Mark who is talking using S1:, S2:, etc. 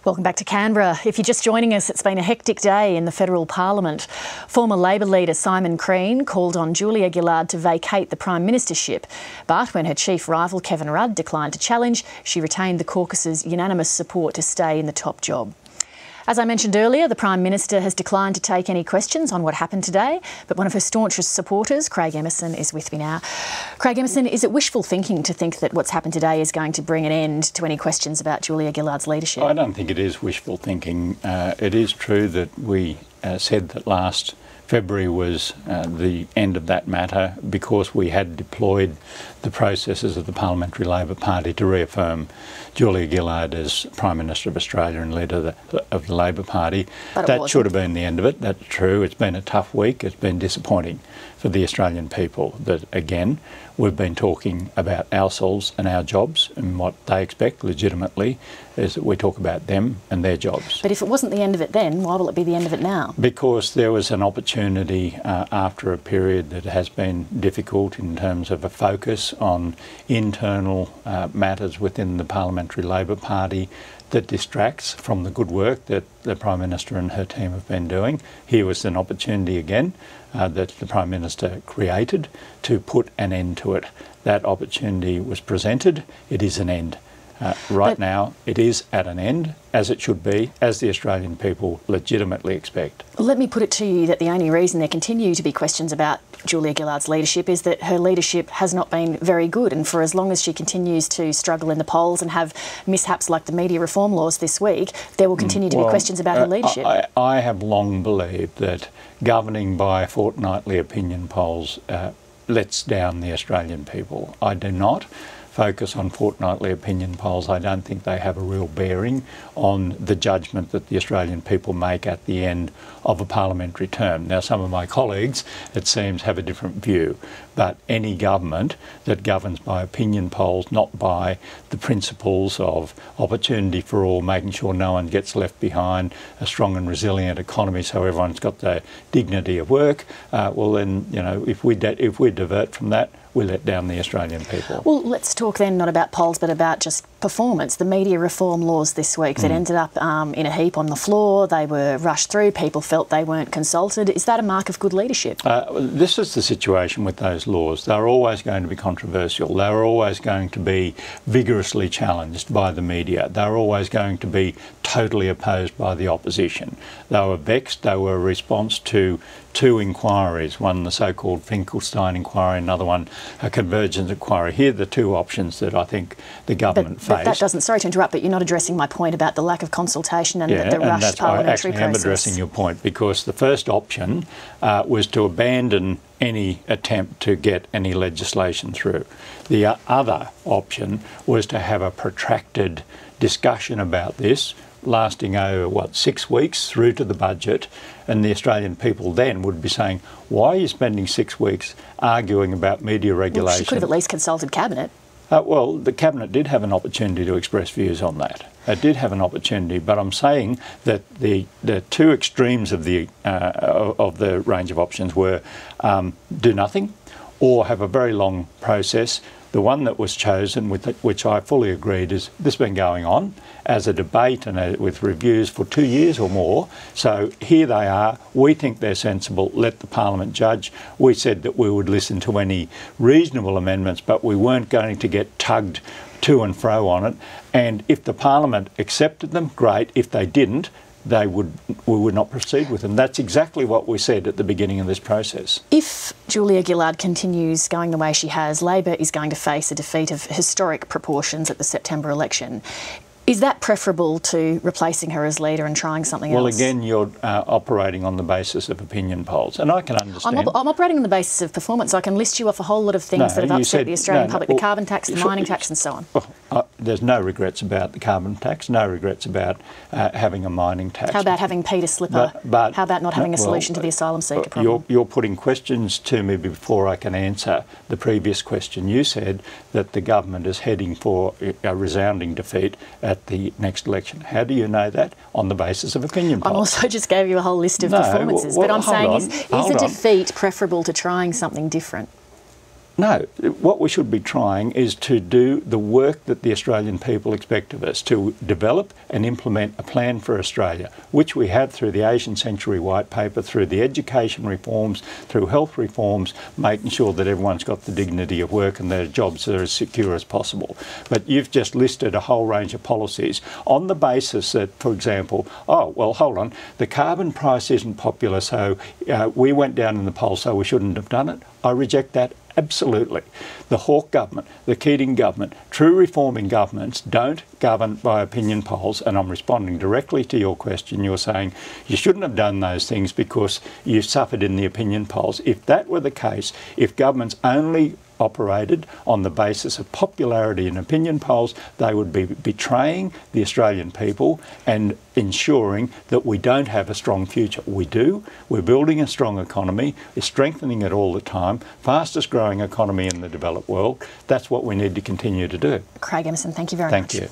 S1: Welcome back to Canberra. If you're just joining us, it's been a hectic day in the federal parliament. Former Labor leader Simon Crean called on Julia Gillard to vacate the prime ministership, but when her chief rival Kevin Rudd declined to challenge, she retained the caucus's unanimous support to stay in the top job. As I mentioned earlier, the Prime Minister has declined to take any questions on what happened today, but one of her staunchest supporters, Craig Emerson, is with me now. Craig Emerson, is it wishful thinking to think that what's happened today is going to bring an end to any questions about Julia Gillard's leadership?
S2: I don't think it is wishful thinking. It is true that we said that last February was the end of that matter because we had deployed the processes of the Parliamentary Labor Party to reaffirm Julia Gillard as Prime Minister of Australia and leader of the Labor Party. That should have been the end of it. That's true. It's been a tough week. It's been disappointing for the Australian people that, again, we've been talking about ourselves and our jobs, and what they expect legitimately is that we talk about them and their jobs.
S1: But if it wasn't the end of it then, why will it be the end of it now?
S2: Because there was an opportunity after a period that has been difficult in terms of a focus on internal matters within the Parliamentary Labor Party that distracts from the good work that the Prime Minister and her team have been doing. Here was an opportunity again that the Prime Minister created to put an end to it. That opportunity was presented. It is an end. Right now, it is at an end, as it should be, as the Australian people legitimately expect.
S1: Let me put it to you that the only reason there continue to be questions about Julia Gillard's leadership is that her leadership has not been very good, and for as long as she continues to struggle in the polls and have mishaps like the media reform laws this week, there will continue to be questions about her leadership.
S2: I have long believed that governing by fortnightly opinion polls lets down the Australian people. I do not focus on fortnightly opinion polls. I don't think they have a real bearing on the judgment that the Australian people make at the end of a parliamentary term. Now, some of my colleagues, it seems, have a different view, but any government that governs by opinion polls, not by the principles of opportunity for all, making sure no one gets left behind, a strong and resilient economy so everyone's got the dignity of work, well then, you know, if we divert from that, we let down the Australian people.
S1: Well, let's talk then not about polls but about just performance. The media reform laws this week that ended up in a heap on the floor, they were rushed through, people felt they weren't consulted. Is that a mark of good leadership?
S2: This is the situation with those laws. They're always going to be controversial. They're always going to be vigorously challenged by the media. They're always going to be totally opposed by the opposition. They were vexed. They were a response to two inquiries, one the so-called Finkelstein inquiry, another one a convergence inquiry. Here are the two options that I think the government faced.
S1: But that doesn't, sorry to interrupt, but you're not addressing my point about the lack of consultation and the rushed parliamentary process.
S2: I am addressing your point, because the first option was to abandon any attempt to get any legislation through. The other option was to have a protracted discussion about this, lasting over, 6 weeks through to the budget, and the Australian people then would be saying, why are you spending 6 weeks arguing about media regulation?
S1: Well, she could have at least consulted Cabinet.
S2: Well, the Cabinet did have an opportunity to express views on that. It did have an opportunity, but I'm saying that the two extremes of the range of options were do nothing or have a very long process. The one that was chosen, which I fully agreed, is this has been going on as a debate and with reviews for 2 years or more. So here they are. We think they're sensible. Let the Parliament judge. We said that we would listen to any reasonable amendments, but we weren't going to get tugged to and fro on it. And if the Parliament accepted them, great. If they didn't, we would not proceed with them. That's exactly what we said at the beginning of this process.
S1: If Julia Gillard continues going the way she has, Labor is going to face a defeat of historic proportions at the September election. Is that preferable to replacing her as leader and trying something else?
S2: Well, again, you're operating on the basis of opinion polls, and I can understand.
S1: I'm operating on the basis of performance. I can list you off a whole lot of things that have upset the Australian public, the carbon tax, the mining tax and so on.
S2: Well, there's no regrets about the carbon tax, no regrets about having a mining tax.
S1: How about having Peter Slipper? How about not having a solution to the asylum seeker problem?
S2: You're putting questions to me before I can answer the previous question. You said that the government is heading for a resounding defeat at the next election. How do you know that? On the basis of opinion polls.
S1: I also just gave you a whole list of performances, but I'm saying is a defeat preferable to trying something different?
S2: No, what we should be trying is to do the work that the Australian people expect of us, to develop and implement a plan for Australia, which we have through the Asian Century White Paper, through the education reforms, through health reforms, making sure that everyone's got the dignity of work and their jobs are as secure as possible. But you've just listed a whole range of policies on the basis that, for example, oh, well, hold on, the carbon price isn't popular, so we went down in the polls, so we shouldn't have done it. I reject that. Absolutely. The Hawke government, the Keating government, true reforming governments don't govern by opinion polls, and I'm responding directly to your question. You're saying you shouldn't have done those things because you suffered in the opinion polls. If that were the case, if governments only operated on the basis of popularity in opinion polls, they would be betraying the Australian people and ensuring that we don't have a strong future. We do. We're building a strong economy. We're strengthening it all the time. Fastest growing economy in the developed world. That's what we need to continue to do.
S1: Craig Emerson, thank you very much.
S2: Thank you.